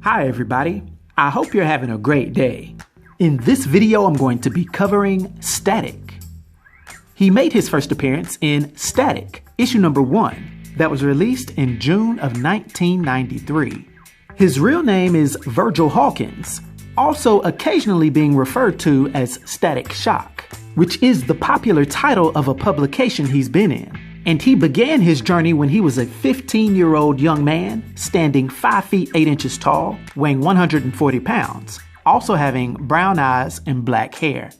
Hi everybody, I hope you're having a great day. In this video I'm going to be covering Static. He made his first appearance in Static, issue number 1, that was released in June of 1993. His real name is Virgil Hawkins, also occasionally being referred to as Static Shock, which is the popular title of a publication he's been in. And he began his journey when he was a 15-year-old young man, standing 5 feet 8 inches tall, weighing 140 pounds, also having brown eyes and black hair.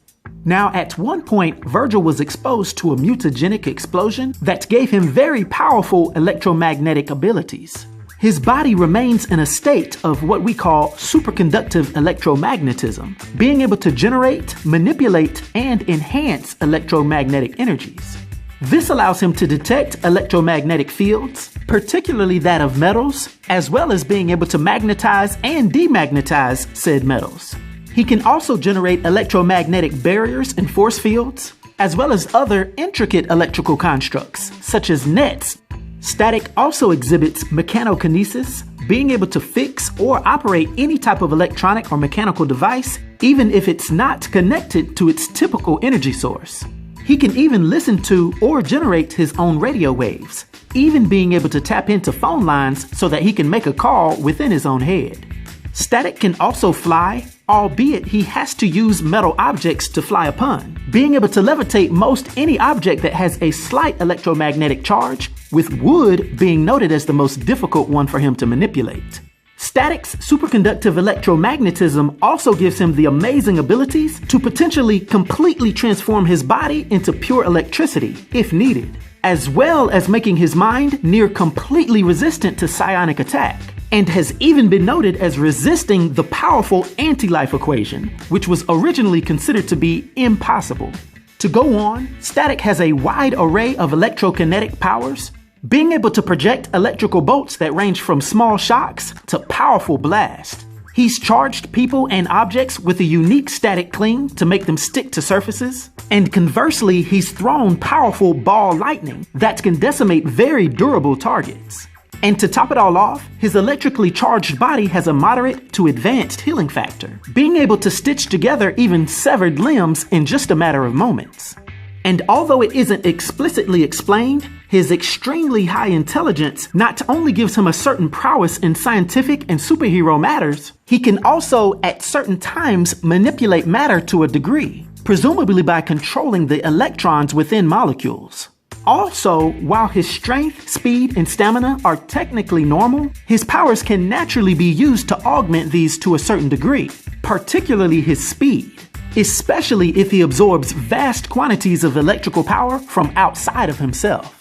Now, at one point, Virgil was exposed to a mutagenic explosion that gave him very powerful electromagnetic abilities. His body remains in a state of what we call superconductive electromagnetism, being able to generate, manipulate, and enhance electromagnetic energies. This allows him to detect electromagnetic fields, particularly that of metals, as well as being able to magnetize and demagnetize said metals. He can also generate electromagnetic barriers and force fields, as well as other intricate electrical constructs, such as nets. Static also exhibits mechanokinesis, being able to fix or operate any type of electronic or mechanical device, even if it's not connected to its typical energy source. He can even listen to or generate his own radio waves, even being able to tap into phone lines so that he can make a call within his own head. Static can also fly, albeit he has to use metal objects to fly upon, being able to levitate most any object that has a slight electromagnetic charge, with wood being noted as the most difficult one for him to manipulate. Static's superconductive electromagnetism also gives him the amazing abilities to potentially completely transform his body into pure electricity, if needed, as well as making his mind near completely resistant to psionic attack, and has even been noted as resisting the powerful Anti-Life Equation, which was originally considered to be impossible. To go on, Static has a wide array of electrokinetic powers, being able to project electrical bolts that range from small shocks to powerful blasts. He's charged people and objects with a unique static cling to make them stick to surfaces. And conversely, he's thrown powerful ball lightning that can decimate very durable targets. And to top it all off, his electrically charged body has a moderate to advanced healing factor, being able to stitch together even severed limbs in just a matter of moments. And although it isn't explicitly explained, his extremely high intelligence not only gives him a certain prowess in scientific and superhero matters, he can also at certain times manipulate matter to a degree, presumably by controlling the electrons within molecules. Also, while his strength, speed, and stamina are technically normal, his powers can naturally be used to augment these to a certain degree, particularly his speed, especially if he absorbs vast quantities of electrical power from outside of himself.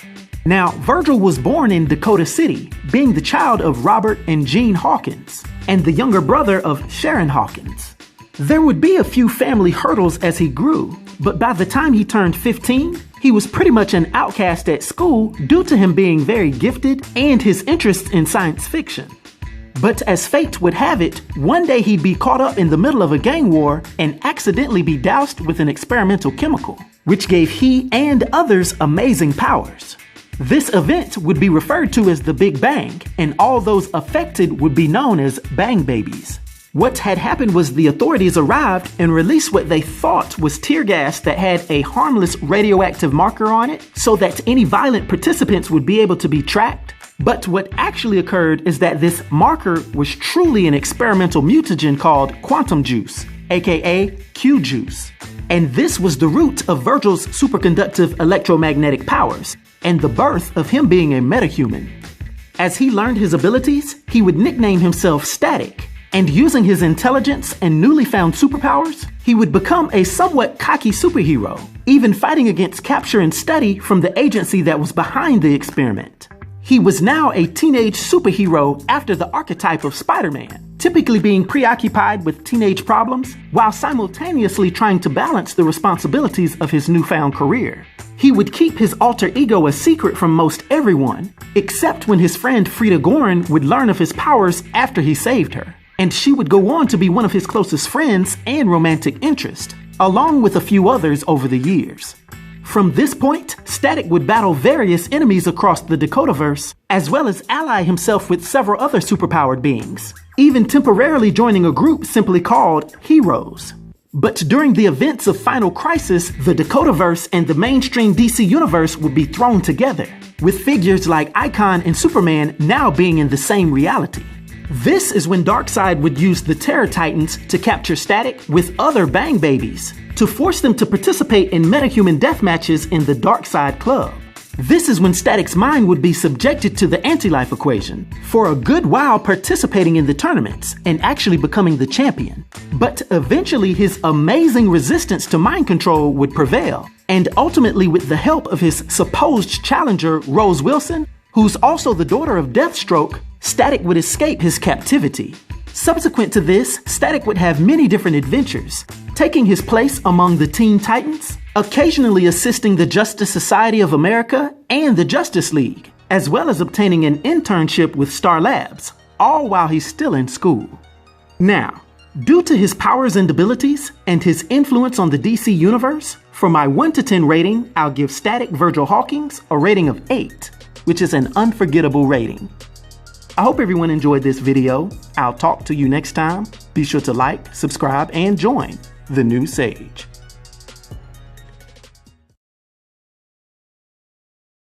Now, Virgil was born in Dakota City, being the child of Robert and Jean Hawkins, and the younger brother of Sharon Hawkins. There would be a few family hurdles as he grew, but by the time he turned 15, he was pretty much an outcast at school due to him being very gifted and his interest in science fiction. But as fate would have it, one day he'd be caught up in the middle of a gang war and accidentally be doused with an experimental chemical, which gave he and others amazing powers. This event would be referred to as the Big Bang, and all those affected would be known as Bang Babies. What had happened was the authorities arrived and released what they thought was tear gas that had a harmless radioactive marker on it so that any violent participants would be able to be tracked. But what actually occurred is that this marker was truly an experimental mutagen called quantum juice, aka Q juice. And this was the root of Virgil's superconductive electromagnetic powers, and the birth of him being a metahuman. As he learned his abilities, he would nickname himself Static, and using his intelligence and newly found superpowers, he would become a somewhat cocky superhero, even fighting against capture and study from the agency that was behind the experiment. He was now a teenage superhero after the archetype of Spider-Man, typically being preoccupied with teenage problems while simultaneously trying to balance the responsibilities of his newfound career. He would keep his alter ego a secret from most everyone, except when his friend Frida Gorin would learn of his powers after he saved her, and she would go on to be one of his closest friends and romantic interest, along with a few others over the years. From this point, Static would battle various enemies across the Dakotaverse, as well as ally himself with several other superpowered beings, even temporarily joining a group simply called Heroes. But during the events of Final Crisis, the Dakotaverse and the mainstream DC universe would be thrown together, with figures like Icon and Superman now being in the same reality. This is when Darkseid would use the Terror Titans to capture Static with other Bang Babies, to force them to participate in metahuman death matches in the Darkseid Club. This is when Static's mind would be subjected to the Anti-Life Equation, for a good while participating in the tournaments and actually becoming the champion. But eventually his amazing resistance to mind control would prevail, and ultimately with the help of his supposed challenger Rose Wilson, who's also the daughter of Deathstroke, Static would escape his captivity. Subsequent to this, Static would have many different adventures, taking his place among the Teen Titans, occasionally assisting the Justice Society of America and the Justice League, as well as obtaining an internship with S.T.A.R Labs, all while he's still in school. Now, due to his powers and abilities and his influence on the DC Universe, for my 1 to 10 rating, I'll give Static Virgil Hawkins a rating of 8, which is an unforgettable rating. I hope everyone enjoyed this video. I'll talk to you next time. Be sure to like, subscribe, and join the new Sage.